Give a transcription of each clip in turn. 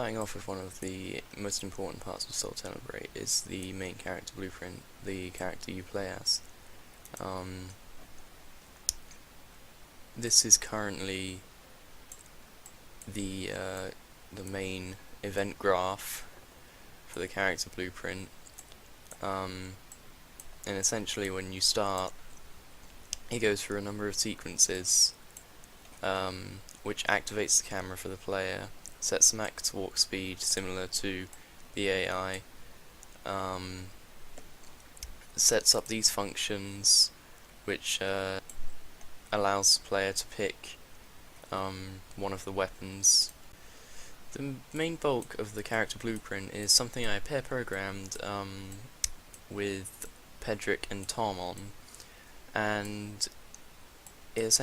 starting off with one of the most important parts of Soul Celebrate is the main character blueprint, the character you play as. This is currently the main event graph for the character blueprint, and essentially when you start, it goes through a number of sequences which activates the camera for the player, sets the max walk speed similar to the AI, sets up these functions which allows the player to pick one of the weapons. The main bulk of the character blueprint is something I pair programmed with Pedrick and Tom on, and it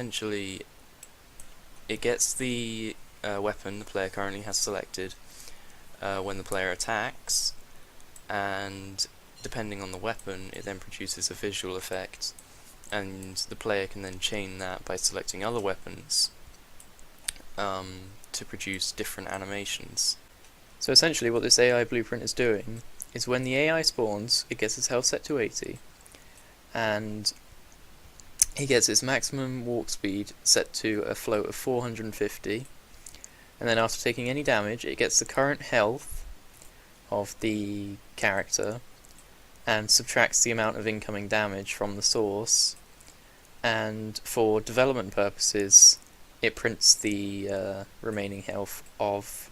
gets the weapon the player currently has selected when the player attacks, and depending on the weapon it then produces a visual effect, and the player can then chain that by selecting other weapons to produce different animations. So essentially what this AI blueprint is doing is when the AI spawns, it gets its health set to 80, and it gets its maximum walk speed set to a float of 450, and then after taking any damage it gets the current health of the character and subtracts the amount of incoming damage from the source, and for development purposes it prints the remaining health of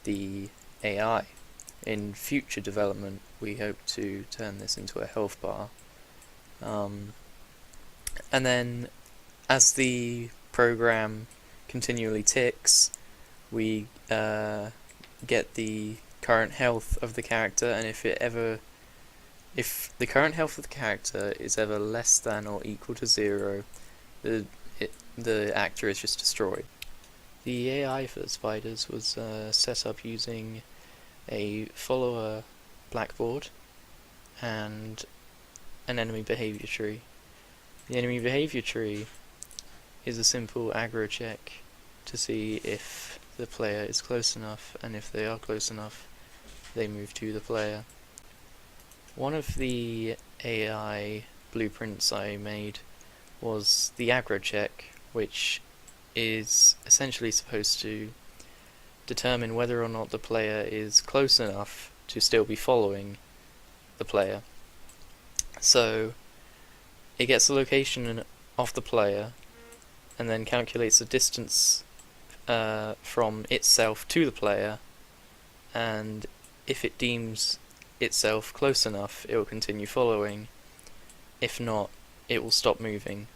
the AI. In future development we hope to turn this into a health bar. And then as the program continually ticks, we get the current health of the character, and if the current health of the character is ever less than or equal to 0, the actor is just destroyed. The AI for the spiders was set up using a follower blackboard and an enemy behavior tree. The enemy behavior tree is a simple aggro check to see if the player is close enough, and if they are close enough, they move to the player. One of the AI blueprints I made was the aggro check, which is essentially supposed to determine whether or not the player is close enough to still be following the player. So it gets the location of the player and then calculates the distance from itself to the player, and if it deems itself close enough it will continue following. If not, it will stop moving